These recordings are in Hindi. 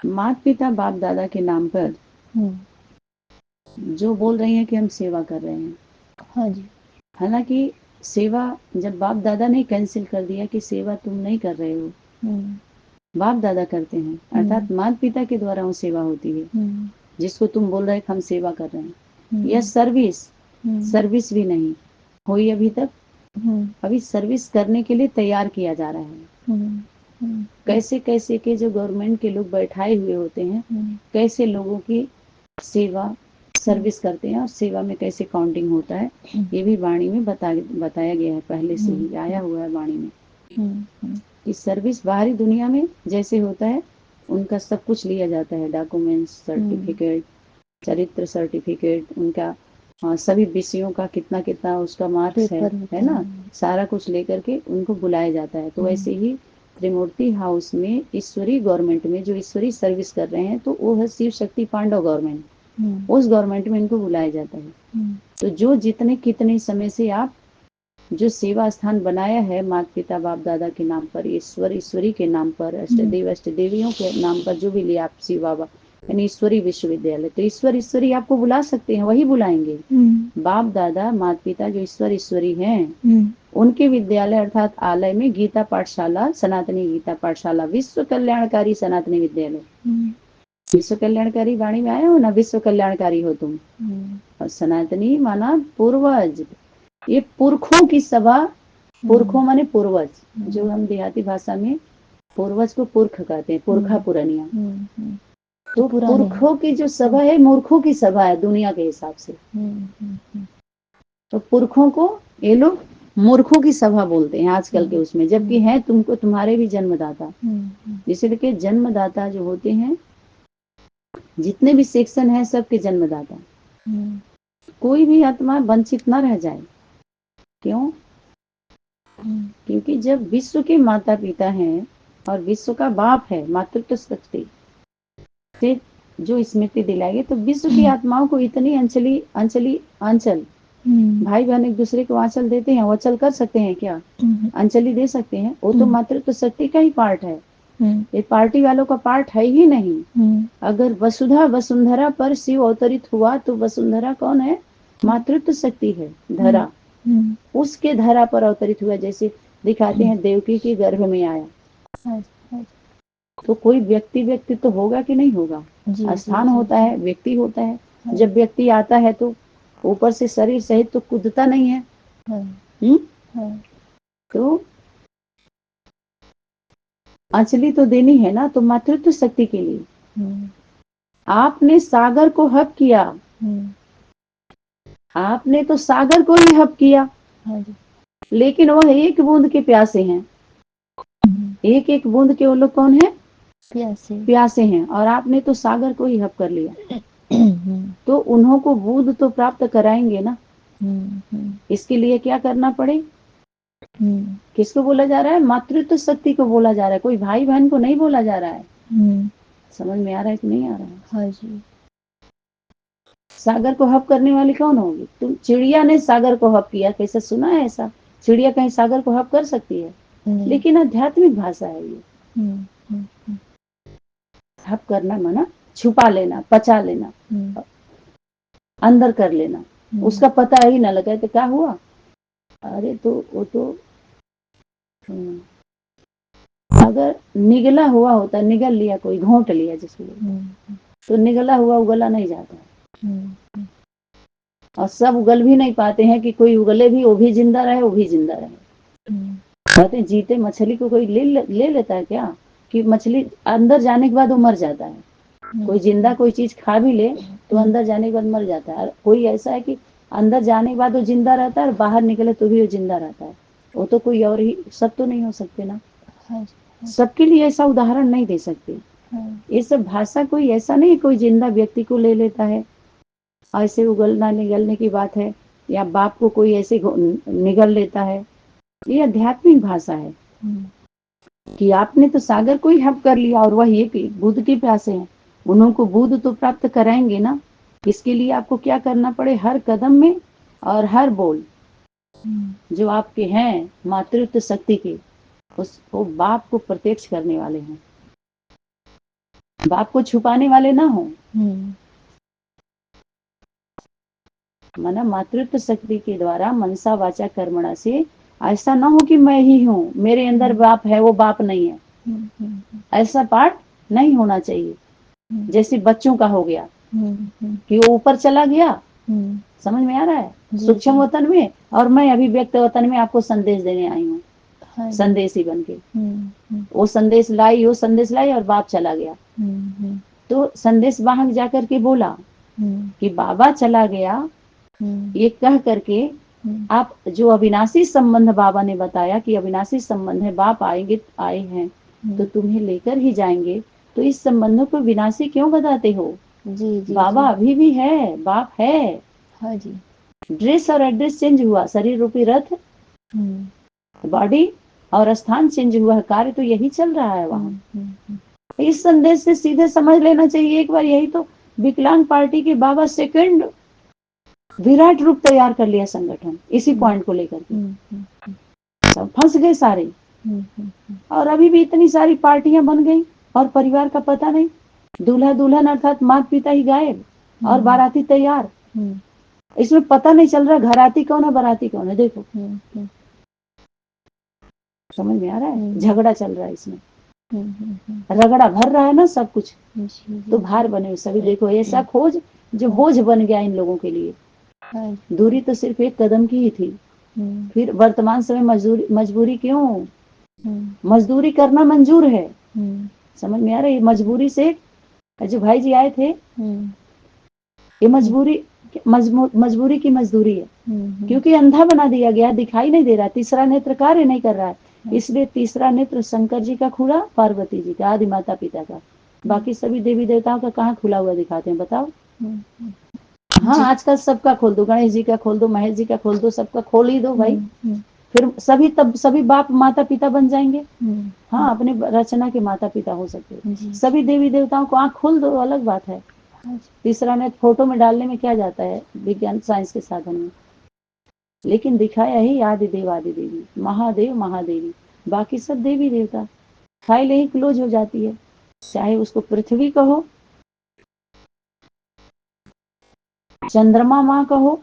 माता पिता बाप दादा के नाम पर जो बोल रहे हैं कि हम सेवा कर रहे हैं, हाँ जी, हालांकि सेवा जब बाप दादा ने कैंसिल कर दिया कि सेवा तुम नहीं कर रहे हो, बाप दादा करते हैं, अर्थात माता पिता के द्वारा वो सेवा होती है जिसको तुम बोल रहे हैं कि हम सेवा कर रहे हैं। यह सर्विस भी नहीं हुई अभी तक। अभी सर्विस करने के लिए तैयार किया जा रहा है। कैसे कैसे के जो गवर्नमेंट के लोग बैठाए हुए होते हैं, कैसे लोगों की सेवा सर्विस करते हैं और सेवा में कैसे काउंटिंग होता है, ये भी वाणी में बताया गया है, पहले से ही आया हुआ है वाणी में कि सर्विस बाहरी दुनिया में जैसे होता है उनका सब कुछ लिया जाता है, डॉक्यूमेंट्स, सर्टिफिकेट, चरित्र सर्टिफिकेट, उनका सभी विषयों का कितना कितना उसका मार्क्स है ना, सारा कुछ लेकर के उनको बुलाया जाता है। तो वैसे ही त्रिमूर्ति हाउस में ईश्वरी गवर्नमेंट में जो ईश्वरी सर्विस कर रहे हैं, तो वो है शिव शक्ति पांडव गवर्नमेंट, उस गवर्नमेंट में इनको बुलाया जाता है। तो जो जितने कितने समय से आप जो सेवा स्थान बनाया है माता पिता बाप दादा के नाम पर, ईश्वर ईश्वरी के नाम पर, अष्टदेव अष्टदेवियों के नाम पर, जो भी लिया आप शिव बाबा यानी ईश्वरी विश्वविद्यालय, तो ईश्वर ईश्वरी आपको बुला सकते हैं, वही बुलाएंगे। बाप दादा माता पिता जो ईश्वर ईश्वरी हैं, उनके विद्यालय अर्थात आलय में गीता पाठशाला, सनातनी गीता पाठशाला, विश्व कल्याणकारी सनातनी विद्यालय, विश्व कल्याणकारी वाणी में आया हो ना, विश्व कल्याणकारी हो तुम, और सनातनी माना पूर्वज, ये पुरखों की सभा, पुरखों माने पूर्वज, जो हम देहाती भाषा में पूर्वज को पुरख कहते हैं, पुरखा पुरानिया, तो पुरखों की जो सभा है मूर्खों की सभा है दुनिया के हिसाब से। तो पुरखों को ये लोग मूर्खों की सभा बोलते हैं आजकल के उसमें, जबकि है तुमको तुम्हारे भी जन्मदाता, जैसे कि जन्मदाता जो होते हैं, जितने भी सेक्शन है सबके जन्मदाता, कोई भी आत्मा वंचित न रह जाए। क्यों? क्योंकि जब विश्व के माता पिता हैं और विश्व का बाप है, मातृत्व शक्ति से जो स्मृति दिलाएगी, तो विश्व की आत्माओं को इतनी अंचल भाई बहन एक दूसरे को आंचल देते हैं, वो अचल कर सकते हैं क्या? अंजलि दे सकते हैं? वो तो मातृत्व शक्ति का ही पार्ट है, ये पार्टी वालों का पार्ट है ही नहीं। अगर वसुधा वसुंधरा पर शिव अवतरित हुआ तो वसुंधरा कौन है? मातृत्व शक्ति है, धरा, उसके धरा पर अवतरित हुआ, जैसे दिखाते हैं देवकी के गर्भ में आया। तो कोई व्यक्ति तो होगा कि नहीं होगा? स्थान होता है, व्यक्ति होता है। जब व्यक्ति आता है तो ऊपर से शरीर सहित तो कूदता नहीं है। तो अंजलि तो देनी है ना, तो मातृत्व शक्ति के लिए आपने सागर को हप किया, आपने तो सागर को ही हप किया, लेकिन वह एक बूंद के प्यासे हैं, एक एक बूंद के वो लोग कौन है? प्यासे हैं, और आपने तो सागर को ही हप कर लिया। तो उन्हों को बूंद तो प्राप्त कराएंगे ना। इसके लिए क्या करना पड़े? किसको बोला जा रहा है? मातृत्व शक्ति को बोला जा रहा है, कोई भाई बहन को नहीं बोला जा रहा है। समझ में आ रहा है कि नहीं आ रहा है? हाँ जी। सागर को हप करने वाली कौन होगी? तुम, चिड़िया ने सागर को हप किया, कैसे सुना है ऐसा? चिड़िया कहीं सागर को हप कर सकती है? लेकिन आध्यात्मिक भाषा है ये। हप करना माना छुपा लेना, पचा लेना, अंदर कर लेना, उसका पता ही ना लगे। तो क्या हुआ? अरे तो वो तो अगर निगला हुआ होता, निगल लिया, कोई घोंट लिया जिसको, तो निगला हुआ उगला नहीं जाता। और सब उगल भी नहीं पाते हैं कि कोई उगले भी, वो भी जिंदा रहे, वो भी जिंदा रहे। कहते हैं जीते मछली को कोई ले लेता है क्या? कि मछली अंदर जाने के बाद वो मर जाता है। कोई जिंदा कोई चीज खा भी ले तो अंदर जाने के बाद मर जाता है। कोई ऐसा है कि अंदर जाने के बाद वो जिंदा रहता है और बाहर निकले तो भी वो जिंदा रहता है। वो तो कोई और ही, सब तो नहीं हो सकते ना। सबके लिए ऐसा उदाहरण नहीं दे सकते। ये सब भाषा कोई ऐसा नहीं कोई जिंदा व्यक्ति को ले लेता है, ऐसे उगलना निगलने की बात है, या बाप को कोई ऐसे निगल लेता है। ये आध्यात्मिक भाषा है कि आपने तो सागर को ही हप कर लिया और वह एक बुद्ध के प्यासे हैं, उन्हों को बुद्ध तो प्राप्त कराएंगे ना। इसके लिए आपको क्या करना पड़े? हर कदम में और हर बोल जो आपके हैं मातृत्व शक्ति के, उस वो बाप को प्रत्यक्ष करने वाले हैं। बाप को छुपाने वाले ना हो। माना मातृत्व शक्ति के द्वारा मनसा वाचा कर्मणा से ऐसा ना हो कि मैं ही हूँ, मेरे अंदर बाप है, वो बाप नहीं है। ऐसा पाठ नहीं होना चाहिए। जैसे बच्चों का हो गया कि वो ऊपर चला गया, समझ में आ रहा है, सूक्ष्म वतन में, और मैं अभी व्यक्त वतन में आपको संदेश देने आई हूँ, संदेश ही बन के। वो संदेश लाई, वो संदेश लाई और बाप चला गया। तो संदेश वाहक जाकर के बोला कि बाबा चला गया, ये कह करके आप जो अविनाशी संबंध बाबा ने बताया कि अविनाशी संबंध है, बाप आएंगे, आए हैं तो तुम्हें लेकर ही जाएंगे, तो इस संबंधों को विनाशी क्यों बताते हो? जी, बाबा अभी भी है, बाप है। हाँ जी। ड्रेस और एड्रेस चेंज हुआ, शरीर रूपी रथ, बॉडी और स्थान चेंज हुआ, कार्य तो यही चल रहा है वहाँ। इस संदेश से सीधे समझ लेना चाहिए एक बार। यही तो विकलांग पार्टी के बाबा सेकंड विराट रूप तैयार कर लिया संगठन, इसी पॉइंट को लेकर के। सब फंस गए सारे। और अभी भी इतनी सारी पार्टियां बन गई और परिवार का पता नहीं। दूल्हा दुल्हन अर्थात माता पिता ही गायब और बाराती तैयार। इसमें पता नहीं चल रहा घराती कौन है बाराती कौन है। देखो समझ में आ रहा है, झगड़ा चल रहा है इसमें, रगड़ा भर रहा है ना सब कुछ। तो भार बने सभी। देखो ऐसा खोज जो बोझ बन गया इन लोगों के लिए। दूरी तो सिर्फ एक कदम की ही थी। फिर वर्तमान समय मजबूरी क्यों? मजदूरी करना मंजूर है। समझ में आ रहा है, मजबूरी से जो भाई जी आए थे, ये मजबूरी मजबूरी की मजदूरी है। क्योंकि अंधा बना दिया गया, दिखाई नहीं दे रहा, तीसरा नेत्र कार्य नहीं कर रहा है, इसलिए तीसरा नेत्र शंकर जी का खुला, पार्वती जी का, आदि माता पिता का। बाकी सभी देवी देवताओं का कहाँ खुला हुआ दिखाते हैं बताओ? हाँ आजकल सबका खोल दो, गणेश जी का खोल दो, महेश जी का खोल दो, सबका खोल ही दो भाई। फिर सभी बाप माता पिता बन जाएंगे। हाँ अपने रचना के माता पिता हो सकते। सभी देवी देवताओं को आँख खोल दो, अलग बात है। तीसरा नेत्र फोटो में डालने में क्या जाता है विज्ञान साइंस के साधन में। लेकिन दिखाया ही आदि देव आदि देवी, महादेव महादेवी, बाकी सब देवी देवता। फाइल यही क्लोज हो जाती है। चाहे उसको पृथ्वी कहो, चंद्रमा माँ कहो,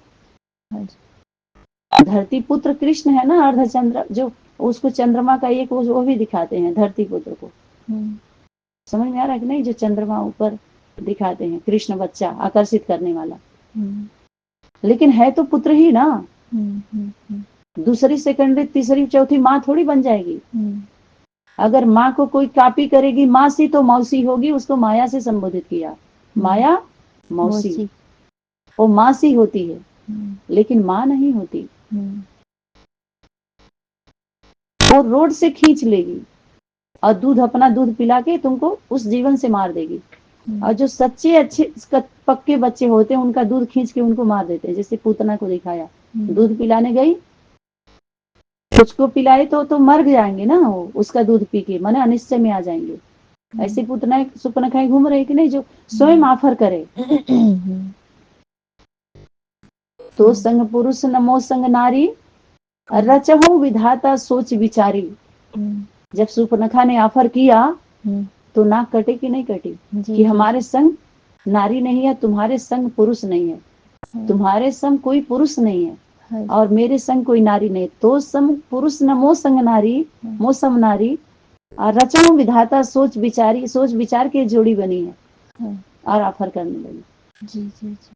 धरती पुत्र कृष्ण है ना, अर्धचंद्र, जो उसको चंद्रमा का एक वो भी दिखाते हैं धरती पुत्र को। समझ में आ रहा है कि नहीं? जो चंद्रमा ऊपर दिखाते हैं, कृष्ण बच्चा आकर्षित करने वाला, लेकिन है तो पुत्र ही ना। दूसरी सेकेंडरी तीसरी चौथी माँ थोड़ी बन जाएगी। अगर माँ को कोई कॉपी करेगी माँ सी तो मौसी होगी, उसको माया से संबोधित किया। माया मौसी, वो माँ सी होती है लेकिन माँ नहीं होती। वो रोड से खींच लेगी और दूध अपना दूध पिला के तुमको उस जीवन से मार देगी। और जो सच्चे अच्छे पक्के बच्चे होते हैं उनका दूध खींच के उनको मार देते हैं। जैसे पूतना को दिखाया, दूध पिलाने गई, उसको पिलाए तो मर जाएंगे ना, वो उसका दूध पी के माने अनिश्चय में आ जाएंगे। ऐसे पूतना सुपनखाएं घूम रहे कि नहीं, जो स्वयं ऑफर करे। तो संग पुरुष नमो संग नारी, रचहु विधाता सोच विचारी। जब सुपनखा ने ऑफर किया तो नाक कटे कि नहीं कटी कि हमारे संग नारी नहीं है, तुम्हारे संग पुरुष नहीं है, तुम्हारे संग कोई पुरुष नहीं है और मेरे संग कोई नारी नहीं। तो सम पुरुष न मो संग नारी, मो सम नारी, और रचो विधाता सोच विचारी, सोच विचार की जोड़ी बनी है और ऑफर करने लगी। जी जी जी।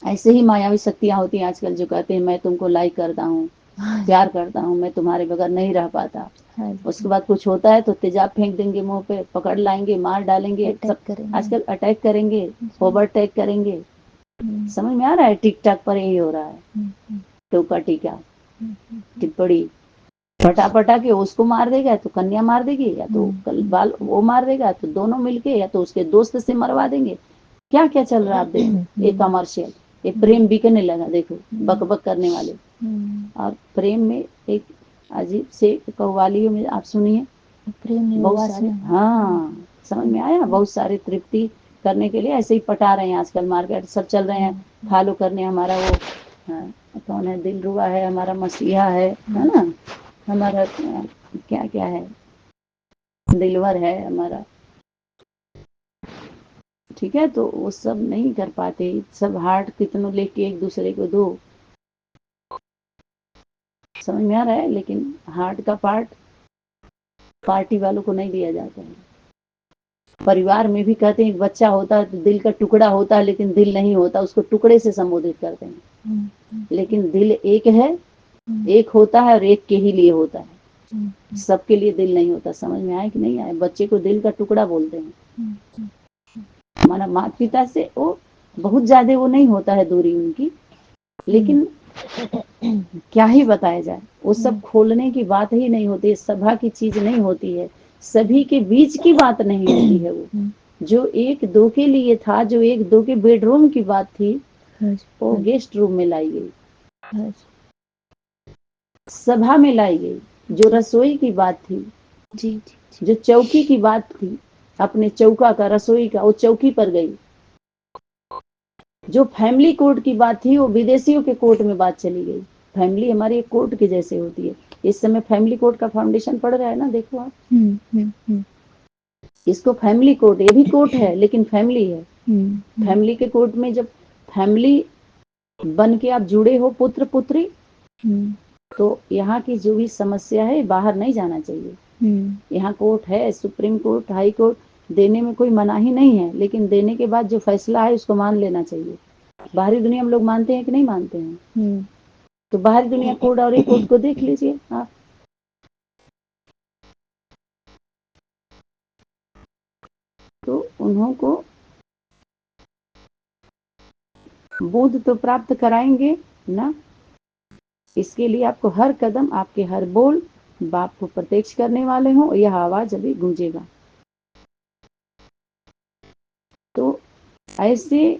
ऐसे ही मायावी शक्तियां होती हैं आजकल, जो कहते हैं मैं तुमको लाइक करता हूँ, प्यार करता हूँ, मैं तुम्हारे बगैर नहीं रह पाता। उसके बाद कुछ होता है तो तेजाब फेंक देंगे मुंह पे, पकड़ लाएंगे, मार डालेंगे, आजकल अटैक करेंगे, ओवरटेक करेंगे। समझ में आ रहा है? टिकटॉक पर यही हो रहा है, टोका टीका टिप्पणी, पटा के उसको मार देगा तो कन्या मार देगी, या तो कल बाल वो मार देगा, तो दोनों मिलके, या तो उसके दोस्त से मरवा देंगे। क्या क्या चल रहा है आप देखो। ये कमर्शियल, ये प्रेम बिकने लगा, देखो बक बक करने वाले। और प्रेम में एक अजीब से कव्वालियों में आप सुनिए, बहुत सारे, हाँ समझ में आया, बहुत सारे तृप्ति करने के लिए ऐसे ही पटा रहे हैं आजकल, मार्केट सब चल रहे हैं फॉलो करने। हमारा वो कौन है, दिलरुबा है, हमारा मसीहा है ना, हमारा क्या क्या है, दिलवर है हमारा, ठीक है, तो वो सब नहीं कर पाते, सब हार्ट कितनों लेके एक दूसरे को दो, समझ में आ रहा है, लेकिन हार्ट का पार्ट पार्टी वालों को नहीं दिया जाता है। परिवार में भी कहते हैं एक बच्चा होता है तो दिल का टुकड़ा होता है, लेकिन दिल नहीं होता, उसको टुकड़े से संबोधित करते हैं, लेकिन दिल एक है, एक होता है और एक के ही लिए होता है, सबके लिए दिल नहीं होता। समझ में आया कि नहीं आया? बच्चे को दिल का टुकड़ा बोलते हैं। हमारा माता पिता से वो बहुत ज्यादा वो नहीं होता है दूरी उनकी, लेकिन क्या ही बताया जाए, वो सब खोलने की बात ही नहीं होती, सभा की चीज नहीं होती है, सभी के बीच की बात नहीं होती है। वो जो एक दो के लिए था, जो एक दो के बेडरूम की बात थी, वो गेस्ट रूम में लाई गई, सभा में लाई गई। जो रसोई की बात थी, जी, जो चौकी की बात थी, अपने चौका का, रसोई का, वो चौकी पर गई। जो फैमिली कोर्ट की बात थी, वो विदेशियों के कोर्ट में बात चली गई। फैमिली हमारी एक कोर्ट के जैसे होती है। इस समय फैमिली कोर्ट का फाउंडेशन पड़ रहा है ना, देखो आप। इसको फैमिली कोर्ट, ये भी कोर्ट है लेकिन फैमिली है। फैमिली के कोर्ट में जब फैमिली बन के आप जुड़े हो, पुत्र पुत्री, तो यहाँ की जो भी समस्या है बाहर नहीं जाना चाहिए। यहाँ कोर्ट है, सुप्रीम कोर्ट, हाई कोर्ट, देने में कोई मनाही नहीं है, लेकिन देने के बाद जो फैसला है उसको मान लेना चाहिए। बाहरी दुनिया में लोग मानते हैं कि नहीं मानते हैं? तो बाहरी दुनिया कोर्ट और एक कोर्ट को देख लीजिए आप। तो उन्हों को बोध तो प्राप्त कराएंगे ना, इसके लिए आपको हर कदम, आपके हर बोल बाप को प्रत्यक्ष करने वाले हों, यह आवाज अभी गूंजेगा। तो ऐसे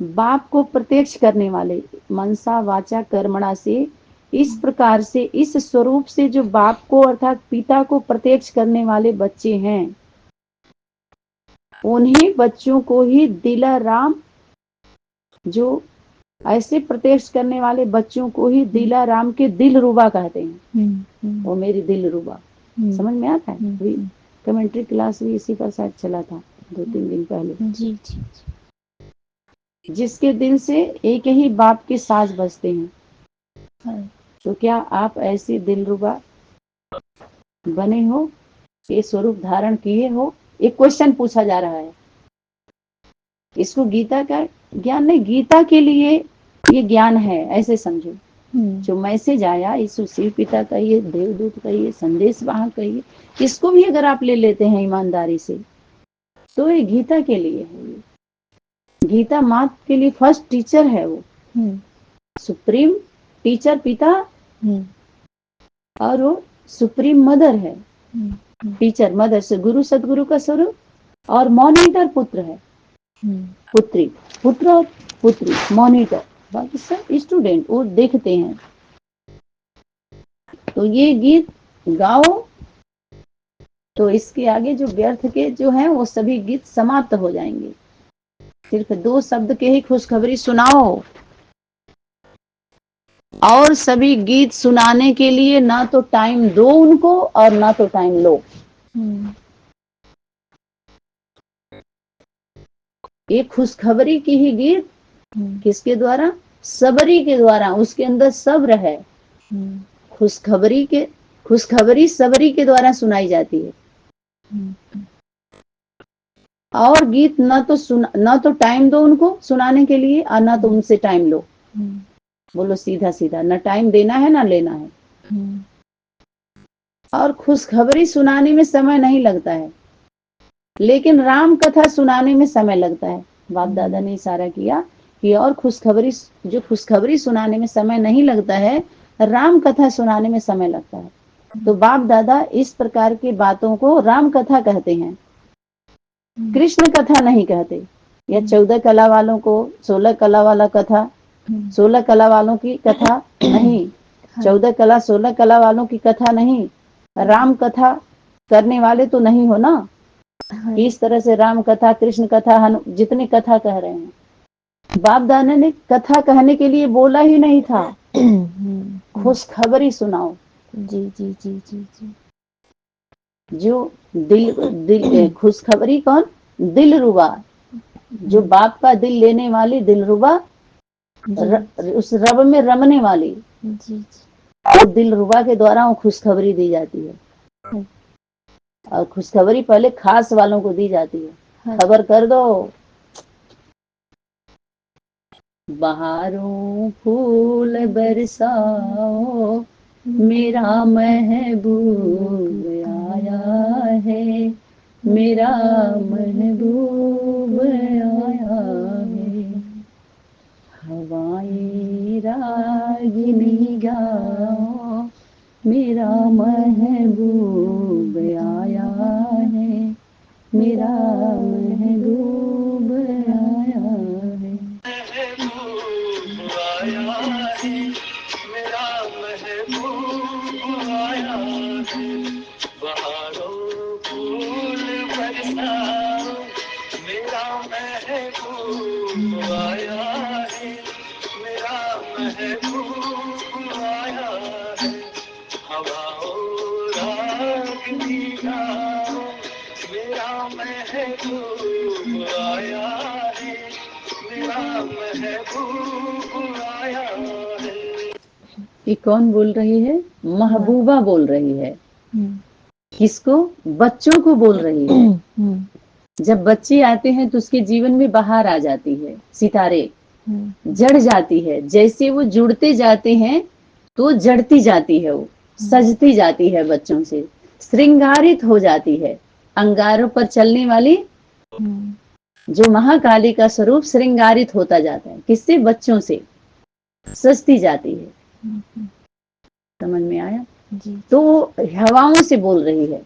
बाप को प्रत्यक्ष करने वाले, मनसा वाचा कर्मणा से, इस प्रकार से, इस स्वरूप से जो बाप को अर्थात पिता को प्रत्यक्ष करने वाले बच्चे हैं, उन्हीं बच्चों को ही दिलाराम, जो ऐसे प्रत्यक्ष करने वाले बच्चों को ही दिलाराम के दिल रुबा कहते हैं। वो मेरी दिल रुबा, समझ में आता है? कमेंट्री क्लास भी इसी पर शायद चला था 2-3 दिन पहले। जी जी। जिसके दिल से एक ही बाप के साज बजते हैं। तो क्या आप ऐसे दिलरुबा बने हो, ये स्वरूप धारण किए हो? एक क्वेश्चन पूछा जा रहा है, इसको गीता का ज्ञान नहीं, गीता के लिए ये ज्ञान है, ऐसे समझो। जो मैसेज आया, यीशु शिव पिता कहिए, देवदूत कहिए, संदेश वाहक कहिए, इसको भी अगर आप ले लेते हैं ईमानदारी से, तो ये गीता के लिए है। ये गीता माँ के लिए फर्स्ट टीचर है। वो सुप्रीम टीचर पिता, और वो सुप्रीम मदर है। टीचर मदर से गुरु सदगुरु का स्वरूप, और मॉनिटर पुत्र है, पुत्री, पुत्र और पुत्री, मॉनिटर, बाकी सब स्टूडेंट, वो देखते हैं। तो ये गीत गाओ, तो इसके आगे जो व्यर्थ के जो हैं वो सभी गीत समाप्त हो जाएंगे। सिर्फ 2 शब्द के ही खुशखबरी सुनाओ, और सभी गीत सुनाने के लिए ना तो टाइम दो उनको और ना तो टाइम लो। ये खुशखबरी की ही गीत किसके द्वारा? सबरी के द्वारा, उसके अंदर सब्र है। खुशखबरी सबरी के द्वारा सुनाई जाती है। और गीत ना तो टाइम दो उनको सुनाने के लिए, और ना तो उनसे टाइम लो। बोलो सीधा सीधा, ना टाइम देना है ना लेना है। और खुशखबरी सुनाने में समय नहीं लगता है, लेकिन राम कथा सुनाने में समय लगता है। बाप दादा ने इशारा किया कि और खुशखबरी सुनाने में समय नहीं लगता है, राम कथा सुनाने में समय लगता है। तो बाप दादा इस प्रकार की बातों को राम कथा कहते हैं, कृष्ण कथा नहीं कहते। या 14 कला वालों को 16 कला वाला कथा, 16 कला वालों की कथा नहीं, 14 कला 16 कला वालों की कथा नहीं, राम कथा करने वाले तो नहीं हो ना। इस तरह से राम कथा, कृष्ण कथा, जितने कथा कह रहे हैं, बाप दादा ने कथा कहने के लिए बोला ही नहीं था। खुशखबरी सुनाओ। जी जी जी जी जी। जो दिल खुशखबरी कौन? दिल रुबा, जो बाप का दिल लेने वाली, दिलरुबा, उस रब में रमने वाली, वो दिलरुबा के द्वारा वो खुशखबरी दी जाती है। और खुशखबरी पहले खास वालों को दी जाती है। खबर कर दो, बहारों फूल बरसाओ, मेरा महबूब आया है, मेरा महबूब आया है। हवाएं रागिनी गाओ, मेरा महबूब आया है, मेरा महबूब आया है। महबूब आया है, मेरा महबूब आया है। बहारों फूल बरसाओ, मेरा महबूब आया है, मेरा महबूब आया है। हवाओं रागिनी गाओ, मेरा महबूब आया है, मेरा महबूब आया है। ये कौन बोल रही है? महबूबा बोल रही है। किसको? बच्चों को बोल रही है। जब बच्चे आते हैं तो उसके जीवन में बाहर आ जाती है, सितारे जड़ जाती है। जैसे वो जुड़ते जाते हैं तो जड़ती जाती है, वो सजती जाती है, बच्चों से श्रृंगारित हो जाती है। अंगारों पर चलने वाली जो महाकाली का स्वरूप श्रृंगारित होता जाता है। किससे? बच्चों से सजती जाती है। समझ में आया? तो हवाओं से बोल रही है,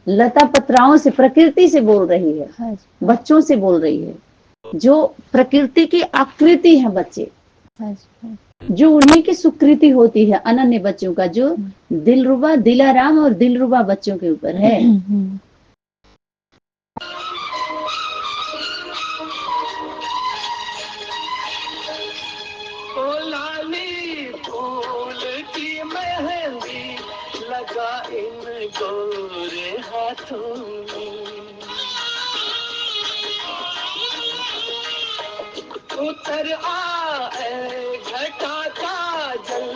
लता पत्राओं से, प्रकृति से बोल रही है, बच्चों से बोल रही है। जो प्रकृति की आकृति है बच्चे, जो उन्हीं की सुकृति होती है, अनन्य बच्चों का, जो दिलरुबा, दिलाराम और दिलरुबा बच्चों के ऊपर है। ओ लाली फूल की मेहंदी लगा इन गोरे हाथों में, उतर आए घटा का जल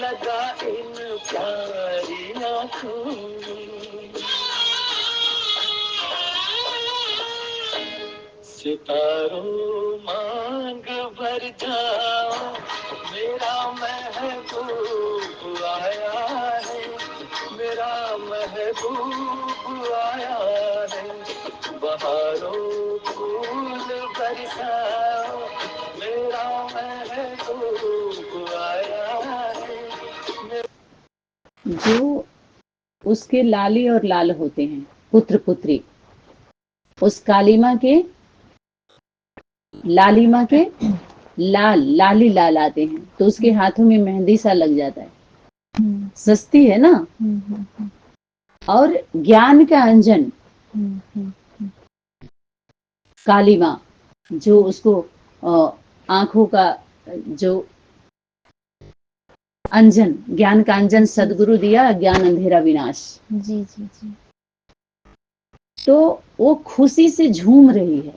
लगा इन प्यारी आँखों में। सितारों मांग भर जाओ, मेरा महबूब आया है, मेरा महबूब आया है। बहारों फूल बरसाओ, मेरा महबूब आया है। जो उसके लाली और लाल होते हैं, पुत्र पुत्री, उस काली माँ के, लालिमा के लाल, लाली लाल आते हैं तो उसके हाथों में मेहंदी सा लग जाता है, सस्ती है ना। और ज्ञान का अंजन, काली माँ, जो उसको आंखों का जो अंजन, ज्ञान का अंजन सदगुरु दिया, ज्ञान अंधेरा विनाश। जी जी जी। तो वो खुशी से झूम रही है।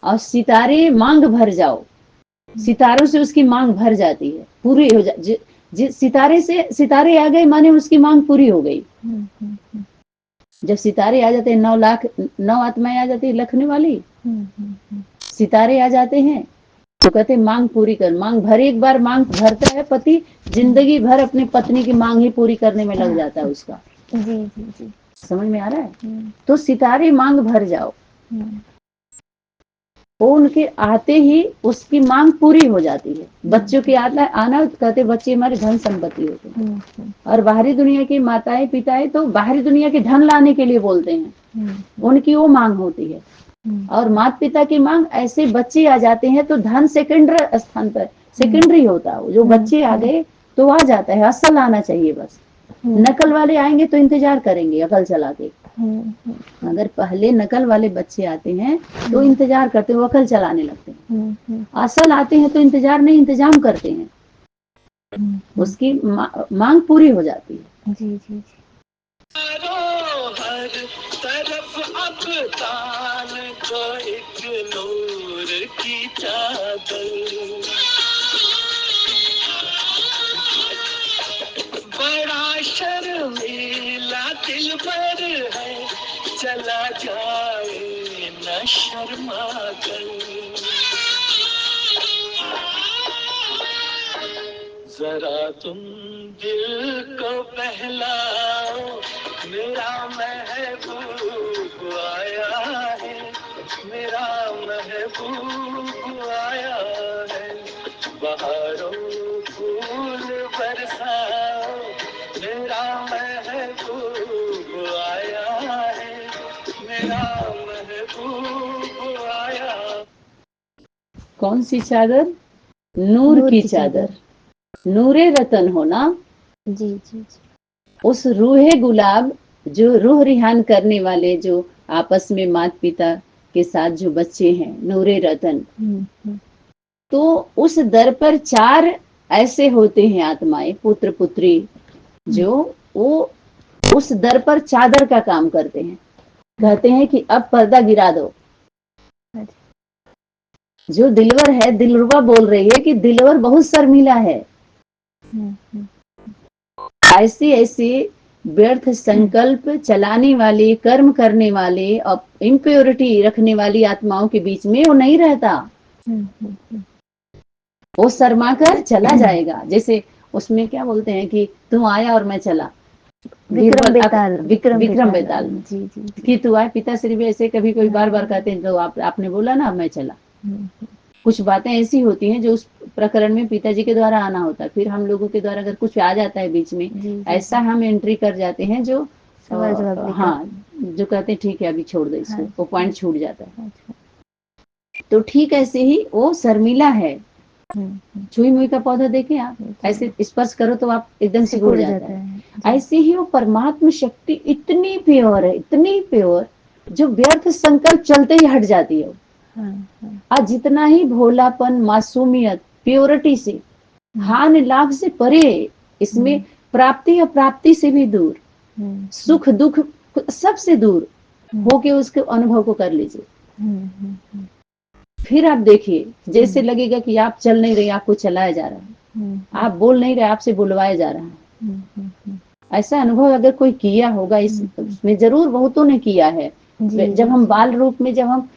और सितारे मांग भर जाओ, सितारों से उसकी मांग भर जाती है, पूरी हो जा, सितारे से, सितारे आ गए माने उसकी मांग पूरी हो गई। जब सितारे आ जाते हैं, 9 लाख 9 आत्माएं आ जाती है लखने वाली, सितारे आ जाते हैं तो कहते मांग पूरी कर। मांग भर, एक बार मांग भरता है पति, जिंदगी भर अपनी पत्नी की मांग ही पूरी करने में लग जाता है उसका। जी जी जी। समझ में आ रहा है? तो सितारे मांग भर जाओ, वो उनके आते ही उसकी मांग पूरी हो जाती है। बच्चों के आना कहते बच्चे हमारे धन संपत्ति होते हैं। और बाहरी दुनिया की माताएं पिताएं तो बाहरी दुनिया के धन लाने के लिए बोलते हैं, उनकी वो मांग होती है। और माता पिता की मांग, ऐसे बच्चे आ जाते हैं तो धन सेकेंडरी स्थान पर, सेकेंडरी होता है। जो बच्चे आ गए तो आ जाता है, असल आना चाहिए बस। नकल वाले आएंगे तो इंतजार करेंगे अकल चला के। अगर पहले नकल वाले बच्चे आते हैं तो इंतजार करते हैं, वो अकल चलाने लगते हैं। असल आते हैं तो इंतजार नहीं, इंतजाम करते हैं, उसकी मांग पूरी हो जाती है। जी जी जी। हर तरफ अब तान को एक नूर की चादर, बड़ा शर्मीला दिलबर है, चला जाए न शर्मा कर। जरा तुम दिल को बहलाओ, मेरा महबूब आया है, मेरा महबूब आया है। बहारों फूल बरसाओ, मेरा महबूब आया है, मेरा महबूब आया। कौन सी चादर? नूर की चादर। नूरे रतन हो ना। जी जी जी। उस रूहे गुलाब जो रूह रिहान करने वाले, जो आपस में माता पिता के साथ जो बच्चे हैं, नूरे रतन। तो उस दर पर 4 ऐसे होते हैं आत्माएं, पुत्र पुत्री, जो वो उस दर पर चादर का काम करते हैं। कहते हैं कि अब पर्दा गिरा दो। जो दिलवर है, दिलरुबा बोल रही है कि दिलवर बहुत शर्मीला है। ऐसी ऐसी व्यर्थ संकल्प चलाने वाली, कर्म करने वाले और इम्प्योरिटी रखने वाली आत्माओं के बीच में वो नहीं रहता। वो शर्मा कर चला जाएगा। जैसे उसमें क्या बोलते हैं कि तू आया और मैं चला। विक्रम बेताल। विक्रम बेताल जी जी कि तू आए। पिताश्री भी ऐसे कभी कोई बार बार कहते हैं, तो आपने बोला ना, मैं चला। कुछ बातें ऐसी होती हैं जो उस प्रकरण में पिताजी के द्वारा आना होता है, फिर हम लोगों के द्वारा अगर कुछ आ जाता है बीच में, ऐसा हम एंट्री कर जाते हैं जो हाँ, जो कहते हैं ठीक है अभी छोड़ दो इसको, वो पॉइंट छूट जाता है। तो ठीक ऐसे ही वो शर्मिला है। छुई मुई का पौधा देखें आप, ऐसे स्पर्श करो तो आप एकदम सिकुड़ जाता है। ऐसे ही वो परमात्मा शक्ति इतनी प्योर है, इतनी प्योर, जो व्यर्थ संकल्प चलते ही हट जाती है। आज जितना ही भोलापन, मासूमियत, प्योरिटी से, हान लाभ से परे, इसमें प्राप्ति अप्राप्ति से भी दूर, सुख दुख सबसे दूर होके उसके अनुभव को कर लीजिए। फिर आप देखिए, जैसे लगेगा कि आप चल नहीं रहे, आपको चलाया जा रहा है, आप बोल नहीं रहे, आपसे बुलवाया जा रहा है। ऐसा अनुभव अगर कोई किया होगा, इसमें जरूर बहुतों ने किया है। जब हम बाल रूप में, जब हम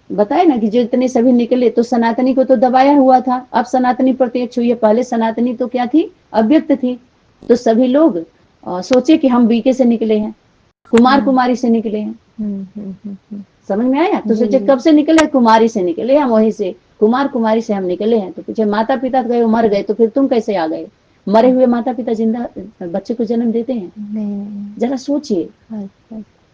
बताए ना कि जो इतने सभी निकले, तो सनातनी को तो दबाया हुआ था। अब सनातनी प्रत्यक्ष हुई है। पहले सनातनी तो क्या थी? अव्यक्त थी। तो सभी लोग सोचे कि हम बीके से निकले हैं, कुमार कुमारी से निकले हैं। समझ में आया? तो सोचे कब से निकले? कुमारी से निकले हम, वहीं से कुमार कुमारी से हम निकले हैं। तो पूछे माता पिता गए, मर गए, तो फिर तुम कैसे आ गए? मरे हुए माता पिता जिंदा बच्चे को जन्म देते हैं? नहीं। जरा सोचिए,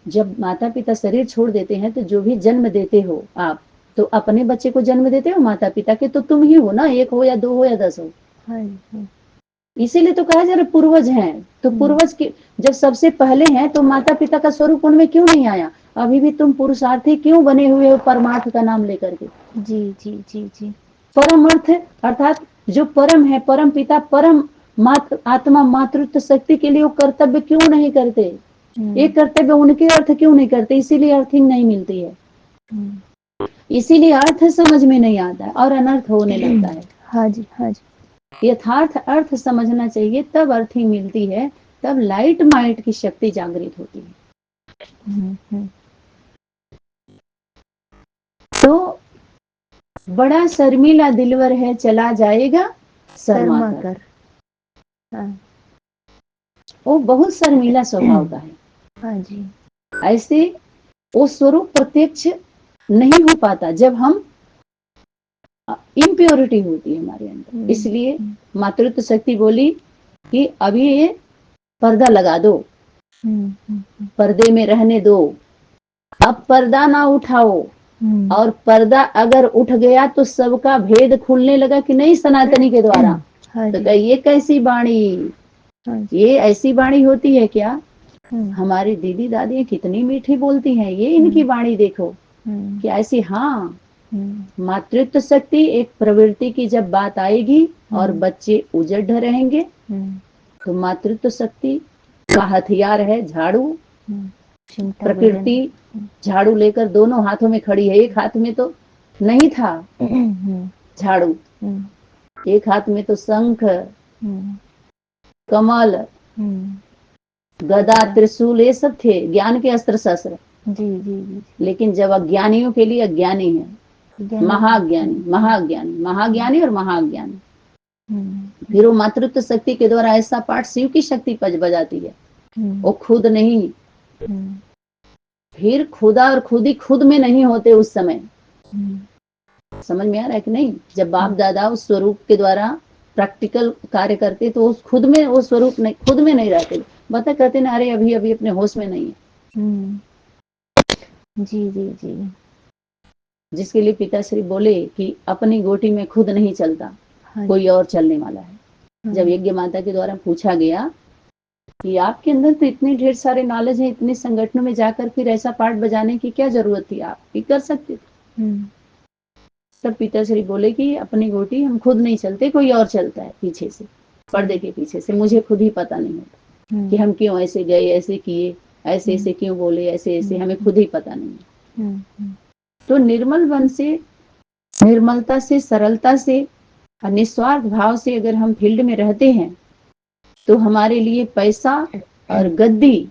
जब माता पिता शरीर छोड़ देते हैं, तो जो भी जन्म देते हो आप, तो अपने बच्चे को जन्म देते हो माता पिता के, तो तुम ही हो ना, 1 हो या 2 हो या 10 हो। इसीलिए तो कहा जा रहा पूर्वज हैं। तो पूर्वज के जब सबसे पहले हैं, तो माता पिता का स्वरूप उनमें क्यों नहीं आया? अभी भी तुम पुरुषार्थी क्यों बने हुए हो परमार्थ का नाम लेकर के? जी जी जी जी। परम अर्थ अर्थात जो परम है, परम पिता, परम आत्मा, मातृत्व शक्ति के लिए वो कर्तव्य क्यों नहीं करते? एक कर्तव्य उनके अर्थ क्यों नहीं करते? इसीलिए अर्थिंग नहीं मिलती है, इसीलिए अर्थ समझ में नहीं आता है और अनर्थ होने लगता है। हाँ जी हाँ जी। यथार्थ अर्थ समझना चाहिए, तब अर्थिंग मिलती है, तब लाइट माइट की शक्ति जागृत होती है। तो बड़ा शर्मीला दिलवर है, चला जाएगा शर्मा कर। वो बहुत शर्मीला स्वभाव का है। हाँ जी। ऐसे वो स्वरूप प्रत्यक्ष नहीं हो पाता जब हम इम्प्योरिटी होती है हमारे अंदर। इसलिए मातृत्व शक्ति बोली कि अभी ये पर्दा लगा दो, पर्दे में रहने दो, अब पर्दा ना उठाओ। और पर्दा अगर उठ गया तो सबका भेद खुलने लगा कि नहीं, सनातनी के द्वारा। तो ये कैसी वाणी, ये ऐसी वाणी होती है क्या? हमारी दीदी दादी कितनी मीठी बोलती हैं, ये इनकी वाणी देखो कि ऐसी। हाँ, मातृत्व शक्ति एक प्रवृत्ति की जब बात आएगी और बच्चे उजड़ रहेंगे, तो मातृत्व शक्ति का हथियार है झाड़ू, प्रकृति झाड़ू लेकर दोनों हाथों में खड़ी है, एक हाथ में तो नहीं था झाड़ू, एक हाथ में तो शंख, कमल, गदा, त्रिशूल ये सब थे, ज्ञान के अस्त्र शस्त्र। जी। लेकिन जब अज्ञानियों के लिए अज्ञानी है, महाज्ञानी, महाज्ञानी, महाज्ञानी और महाज्ञानी, फिर वो मातृत्व शक्ति के द्वारा ऐसा पाठ शिव की शक्ति बजाती है, वो खुद नहीं, फिर खुदा और खुदी खुद में नहीं होते उस समय। समझ में आ रहा है कि नहीं? जब बाप दादा उस स्वरूप के द्वारा प्रैक्टिकल कार्य करते तो उस खुद में वो स्वरूप नहीं, खुद में नहीं रहते, बता कहते ना अरे अभी अभी अपने होश में नहीं है। जी। जिसके लिए पिताश्री बोले कि अपनी गोटी में खुद नहीं चलता, कोई और चलने वाला है। जब यज्ञ माता के द्वारा पूछा गया कि आपके अंदर तो इतने ढेर सारे नॉलेज है, इतने संगठनों में जाकर फिर ऐसा पाठ बजाने की क्या जरूरत थी, आप भी कर सकते थे। तब पिताश्री बोले कि अपनी गोटी हम खुद नहीं चलते, कोई और चलता है पीछे से, पर्दे के पीछे से, मुझे खुद ही पता नहीं होता कि हम क्यों ऐसे गए, ऐसे किए, ऐसे ऐसे क्यों बोले, ऐसे ऐसे हमें खुद ही पता नहीं है। तो निर्मल मन से, निर्मलता से, सरलता से और निस्वार्थ भाव से अगर हम फील्ड में रहते हैं तो हमारे लिए पैसा और गद्दी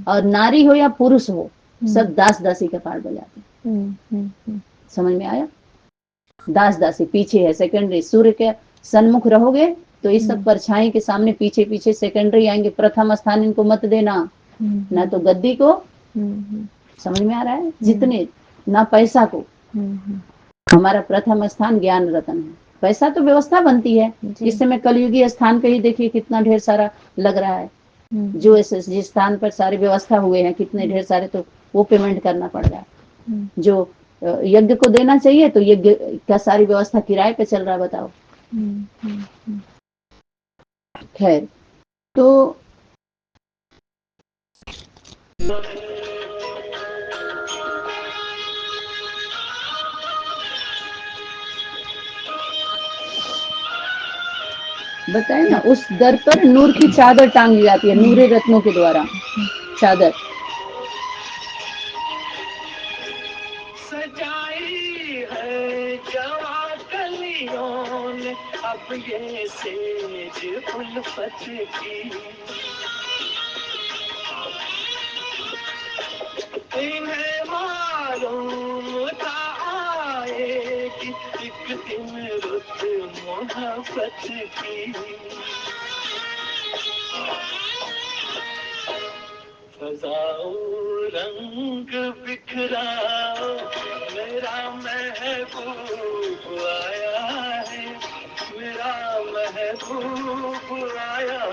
और नारी हो या पुरुष हो, सब दास दासी का पाठ बजाते हैं। समझ में आया? दास दासी पीछे है, सेकेंडरी। सूर्य के सन्मुख रहोगे तो इस सब परछाई के सामने पीछे पीछे सेकेंडरी आएंगे, प्रथम स्थान इनको मत देना, ना तो गद्दी को, समझ में आ रहा है, जितने ना पैसा को। हमारा प्रथम स्थान ज्ञान रतन है। पैसा तो व्यवस्था बनती है, इस समय कलयुगी स्थान पे ही देखिए कितना ढेर सारा लग रहा है, जो जिस स्थान पर सारी व्यवस्था हुए हैं कितने ढेर सारे, तो वो पेमेंट करना पड़ रहा है। जो यज्ञ को देना चाहिए तो यज्ञ का सारी व्यवस्था किराए पे चल रहा है, बताओ। खैर, तो बताए ना, उस दर पर नूर की चादर टांगी जाती है, नूरे रत्नों के द्वारा चादर सजाई है जवा कलियों ने अब ये सेज उल्फत की, इन्हें मालूम था आएगी एक दिन रुत मोहब्बत की। फजाओ रंग बिखराओ मेरा महबूब आया है, मेरा महबूब आया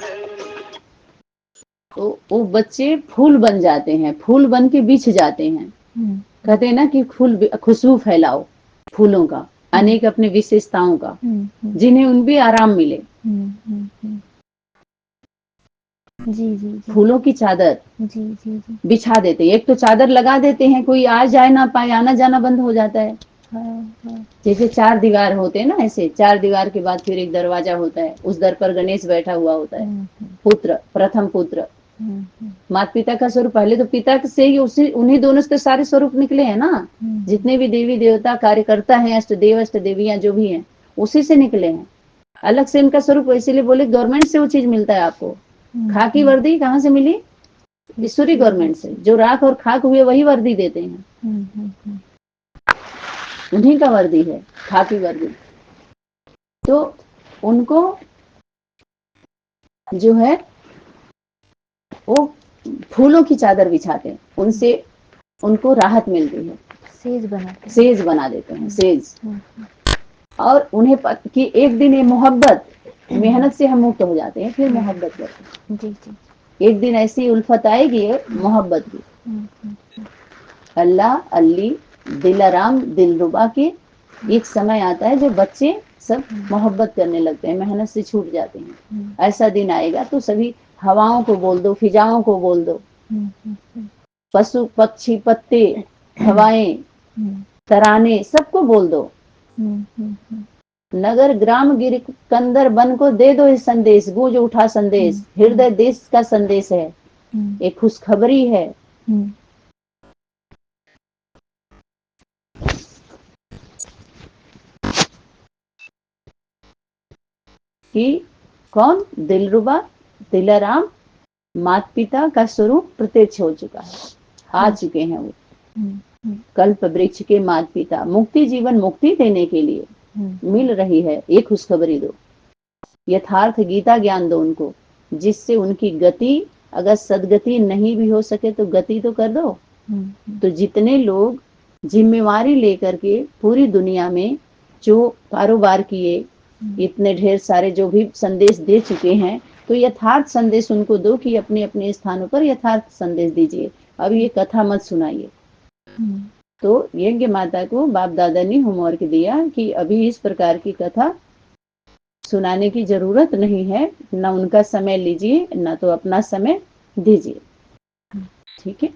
है। तो वो बच्चे फूल बन जाते हैं, फूल बन के बिछ जाते हैं। कहते हैं ना कि फूल खुशबू फैलाओ फूलों का, अनेक अपने विशेषताओं का, जिन्हें उन भी आराम मिले। जी। फूलों की चादर जी बिछा देते हैं। एक तो चादर लगा देते हैं, कोई आ जाए ना पाए, आना जाना बंद हो जाता है। जैसे 4 दीवार होते हैं ना, ऐसे 4 दीवार के बाद फिर एक दरवाजा होता है, उस दर पर गणेश बैठा हुआ होता है, पुत्र, प्रथम पुत्र। माता पिता का स्वरूप, पहले तो पिता से ही उन्हीं दोनों से सारे स्वरूप निकले हैं ना, जितने भी देवी देवता कार्यकर्ता हैं, अष्ट देव अष्ट देवियां जो भी हैं, उसी से निकले हैं। अलग से इनका स्वरूप, इसीलिए बोले गवर्नमेंट से वो चीज मिलता है आपको। खाकी वर्दी कहाँ से मिली? ईश्वरी गवर्नमेंट से। जो राख और खाक हुए वही वर्दी देते हैं, उन्हीं का वर्दी है खाकी वर्दी। तो उनको जो है वो फूलों की चादर बिछाते हैं, उनसे उनको राहत मिलती है, सेज बना देते हैं, सेज। और उन्हें कि एक दिन ये मोहब्बत, मेहनत से हम मुक्त हो जाते हैं, फिर मोहब्बत करते हैं। एक दिन ऐसी उल्फत आएगी, मोहब्बत की। अल्लाह अल्ली दिलाराम दिलरुबा के एक समय आता है जो बच्चे सब मोहब्बत करने लगते हैं, मेहनत से छूट जाते हैं। ऐसा दिन आएगा तो सभी हवाओं को बोल दो, फिजाओं को बोल दो, पशु पक्षी पत्ते हवाएं तराने सबको बोल दो, नगर ग्राम गिर कंदर बन को दे दो इस संदेश, गूंज उठा संदेश, हृदय देश का संदेश है, एक खुशखबरी है, कि कौन दिलरुबा दिलाराम माता पिता का स्वरूप प्रत्यक्ष हो चुका है, आ चुके हैं वो कल्प वृक्ष के माता पिता। मुक्ति जीवन मुक्ति देने के लिए मिल रही है, एक खुशखबरी दो, यथार्थ गीता ज्ञान दो उनको, जिससे उनकी गति, अगर सदगति नहीं भी हो सके तो गति तो कर दो। तो जितने लोग जिम्मेवारी लेकर के पूरी दुनिया में जो कारोबार किए, इतने ढेर सारे जो भी संदेश दे चुके हैं, तो यथार्थ संदेश उनको दो कि अपने अपने स्थानों पर यथार्थ संदेश दीजिए। अब ये कथा मत सुनाइए। तो यज्ञ माता को बाप दादा ने होमवर्क दिया कि अभी इस प्रकार की कथा सुनाने की जरूरत नहीं है, ना उनका समय लीजिए, ना तो अपना समय दीजिए। ठीक है।